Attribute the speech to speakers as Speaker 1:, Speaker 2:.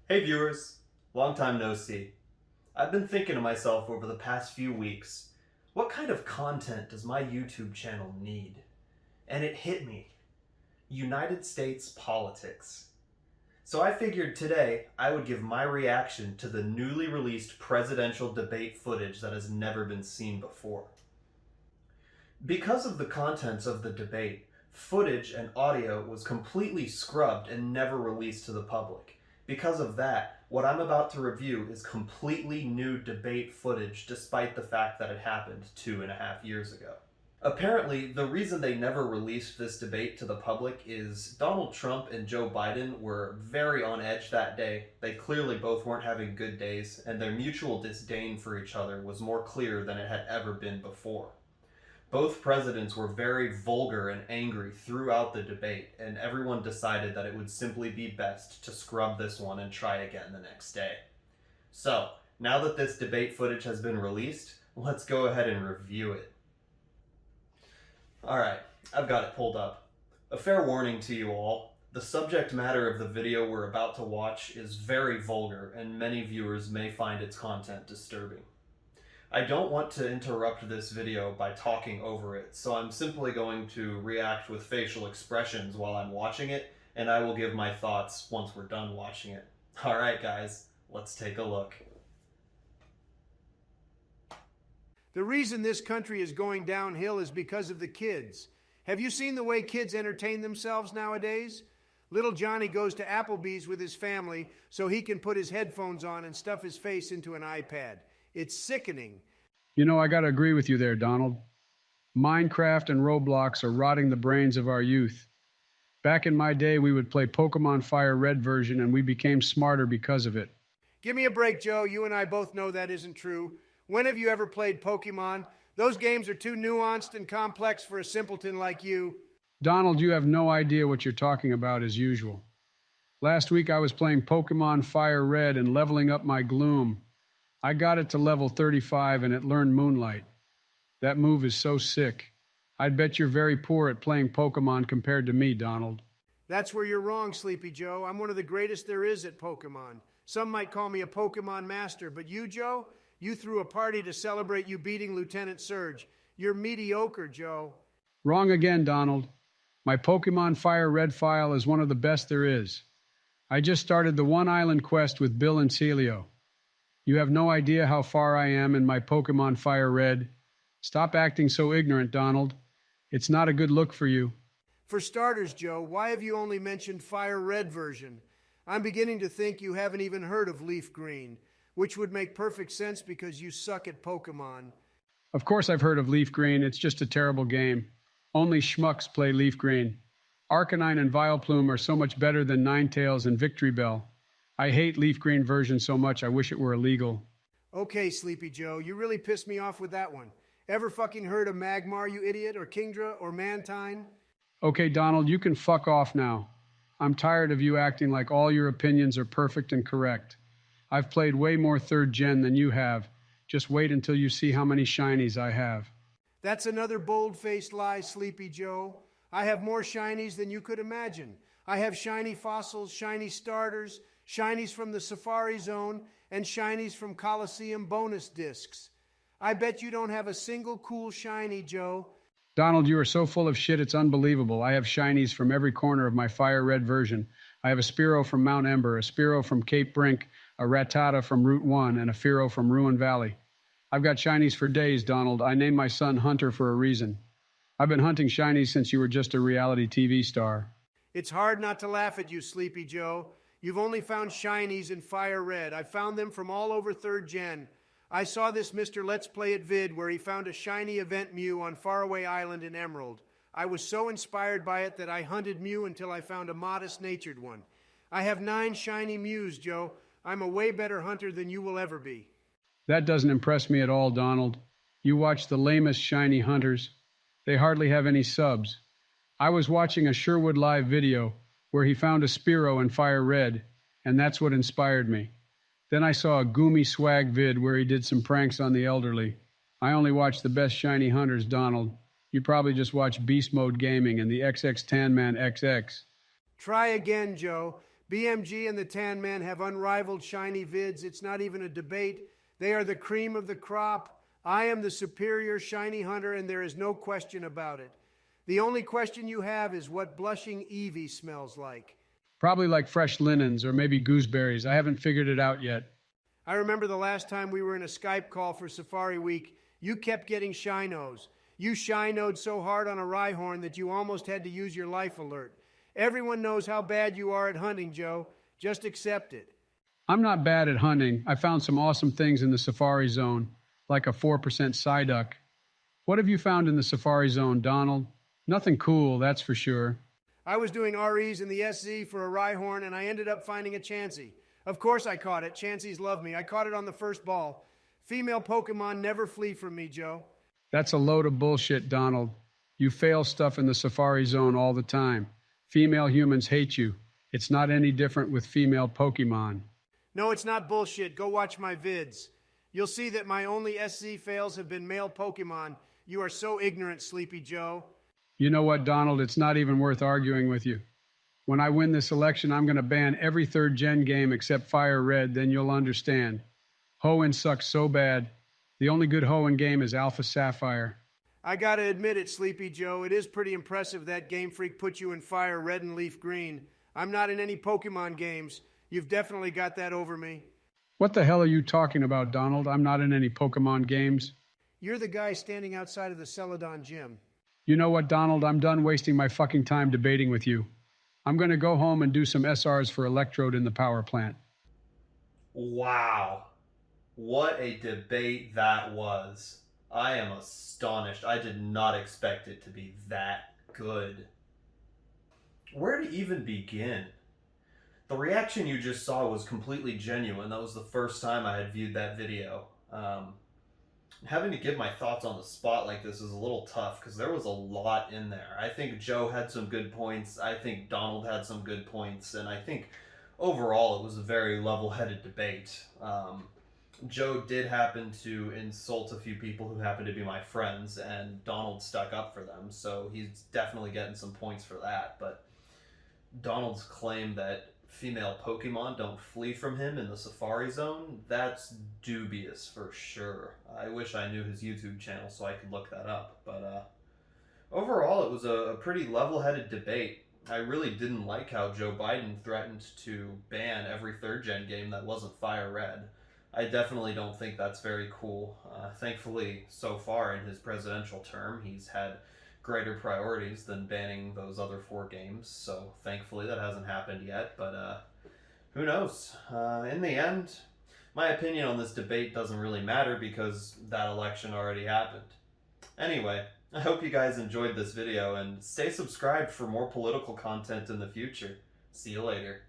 Speaker 1: Hey viewers, long time no see. I've been thinking to myself over the past few weeks, what kind of content does my YouTube channel need? And it hit me. United States politics. So I figured today I would give my reaction to the newly released presidential debate footage that has never been seen before. Because of the contents of the debate, footage and audio was completely scrubbed and never released to the public. Because of that, what I'm about to review is completely new debate footage despite the fact that it happened 2.5 years ago. Apparently, the reason they never released this debate to the public is Donald Trump and Joe Biden were very on edge that day. They clearly both weren't having good days, and their mutual disdain for each other was more clear than it had ever been before. Both presidents were very vulgar and angry throughout the debate, and everyone decided that it would simply be best to scrub this one and try again the next day. So, now that this debate footage has been released, let's go ahead and review it. Alright, I've got it pulled up. A fair warning to you all, the subject matter of the video we're about to watch is very vulgar, and many viewers may find its content disturbing. I don't want to interrupt this video by talking over it, so I'm simply going to react with facial expressions while I'm watching it, and I will give my thoughts once we're done watching it. Alright guys, let's take a look.
Speaker 2: The reason this country is going downhill is because of the kids. Have you seen the way kids entertain themselves nowadays? Little Johnny goes to Applebee's with his family so he can put his headphones on and stuff his face into an iPad. It's sickening.
Speaker 3: You know, I gotta agree with you there, Donald. Minecraft and Roblox are rotting the brains of our youth. Back in my day, we would play Pokemon Fire Red version and we became smarter because of it.
Speaker 2: Give me a break, Joe. You and I both know that isn't true. When have you ever played Pokemon? Those games are too nuanced and complex for a simpleton like you.
Speaker 3: Donald, you have no idea what you're talking about as usual. Last week I was playing Pokemon Fire Red and leveling up my Gloom. I got it to level 35 and it learned Moonlight. That move is so sick. I'd bet you're very poor at playing Pokemon compared to me, Donald.
Speaker 2: That's where you're wrong, Sleepy Joe. I'm one of the greatest there is at Pokemon. Some might call me a Pokemon master, but you, Joe? You threw a party to celebrate you beating Lieutenant Surge. You're mediocre, Joe.
Speaker 3: Wrong again, Donald. My Pokemon Fire Red file is one of the best there is. I just started the One Island quest with Bill and Celio. You have no idea how far I am in my Pokemon Fire Red. Stop acting so ignorant, Donald. It's not a good look for you.
Speaker 2: For starters, Joe, why have you only mentioned Fire Red version? I'm beginning to think you haven't even heard of Leaf Green, which would make perfect sense because you suck at Pokemon.
Speaker 3: Of course I've heard of Leaf Green. It's just a terrible game. Only schmucks play Leaf Green. Arcanine and Vileplume are so much better than Ninetales and Victory Bell. I hate Leaf Green version so much I wish it were illegal.
Speaker 2: Okay, Sleepy Joe, you really pissed me off with that one. Ever fucking heard of Magmar, you idiot, or Kingdra, or Mantine?
Speaker 3: Okay, Donald, you can fuck off now. I'm tired of you acting like all your opinions are perfect and correct. I've played way more 3rd gen than you have. Just wait until you see how many shinies I have.
Speaker 2: That's another bold-faced lie, Sleepy Joe. I have more shinies than you could imagine. I have shiny fossils, shiny starters, shinies from the Safari Zone, and shinies from Coliseum bonus discs. I bet you don't have a single cool shiny, Joe.
Speaker 3: Donald, you are so full of shit, it's unbelievable. I have shinies from every corner of my Fire Red version. I have a Spearow from Mount Ember, a Spearow from Cape Brink, a Rattata from Route 1, and a Fearow from Ruin Valley. I've got shinies for days, Donald. I named my son Hunter for a reason. I've been hunting shinies since you were just a reality TV star.
Speaker 2: It's hard not to laugh at you, Sleepy Joe. You've only found shinies in Fire Red. I found them from all over 3rd gen. I saw this Mr. Let's Play It vid where he found a shiny event Mew on Faraway Island in Emerald. I was so inspired by it that I hunted Mew until I found a modest-natured one. I have 9 shiny Mews, Joe. I'm a way better hunter than you will ever be.
Speaker 3: That doesn't impress me at all, Donald. You watch the lamest shiny hunters. They hardly have any subs. I was watching a Sherwood Live video where he found a Spearow in Fire Red, and that's what inspired me. Then I saw a Goomy Swag vid where he did some pranks on the elderly. I only watch the best shiny hunters, Donald. You probably just watch Beast Mode Gaming and the XX Tan Man XX.
Speaker 2: Try again, Joe. BMG and the Tan Men have unrivaled shiny vids. It's not even a debate. They are the cream of the crop. I am the superior shiny hunter, and there is no question about it. The only question you have is what blushing Evie smells like.
Speaker 3: Probably like fresh linens or maybe gooseberries. I haven't figured it out yet.
Speaker 2: I remember the last time we were in a Skype call for Safari Week, you kept getting shy-nosed. You shy-nosed so hard on a rhyhorn that you almost had to use your life alert. Everyone knows how bad you are at hunting, Joe. Just accept it.
Speaker 3: I'm not bad at hunting. I found some awesome things in the Safari Zone, like a 4% psyduck. What have you found in the Safari Zone, Donald? Nothing cool, that's for sure.
Speaker 2: I was doing REs in the SZ for a rhyhorn, and I ended up finding a Chansey. Of course I caught it. Chanseys love me. I caught it on the first ball. Female Pokemon never flee from me, Joe.
Speaker 3: That's a load of bullshit, Donald. You fail stuff in the Safari Zone all the time. Female humans hate you. It's not any different with female Pokemon.
Speaker 2: No, it's not bullshit. Go watch my vids. You'll see that my only SZ fails have been male Pokemon. You are so ignorant, Sleepy Joe.
Speaker 3: You know what, Donald? It's not even worth arguing with you. When I win this election, I'm going to ban every third-gen game except Fire Red, then you'll understand. Hoenn sucks so bad. The only good Hoenn game is Alpha Sapphire.
Speaker 2: I gotta admit it, Sleepy Joe. It is pretty impressive that Game Freak put you in Fire Red and Leaf Green. I'm not in any Pokemon games. You've definitely got that over me.
Speaker 3: What the hell are you talking about, Donald? I'm not in any Pokemon games.
Speaker 2: You're the guy standing outside of the Celadon gym.
Speaker 3: You know what, Donald? I'm done wasting my fucking time debating with you. I'm going to go home and do some SRs for Electrode in the power plant.
Speaker 1: Wow. What a debate that was. I am astonished. I did not expect it to be that good. Where to even begin? The reaction you just saw was completely genuine. That was the first time I had viewed that video. Having to give my thoughts on the spot like this is a little tough because there was a lot in there. I think Joe had some good points. I think Donald had some good points. And I think overall it was a very level-headed debate. Joe did happen to insult a few people who happen to be my friends, and Donald stuck up for them, so he's definitely getting some points for that. But Donald's claim that female Pokemon don't flee from him in the Safari Zone, that's dubious for sure. I wish I knew his YouTube channel so I could look that up. But overall, it was a pretty level-headed debate. I really didn't like how Joe Biden threatened to ban every third-gen game that wasn't Fire Red. I definitely don't think that's very cool. Thankfully, so far in his presidential term, he's had greater priorities than banning those other 4 games, so thankfully that hasn't happened yet, but who knows? In the end, my opinion on this debate doesn't really matter because that election already happened. Anyway, I hope you guys enjoyed this video, and stay subscribed for more political content in the future. See you later.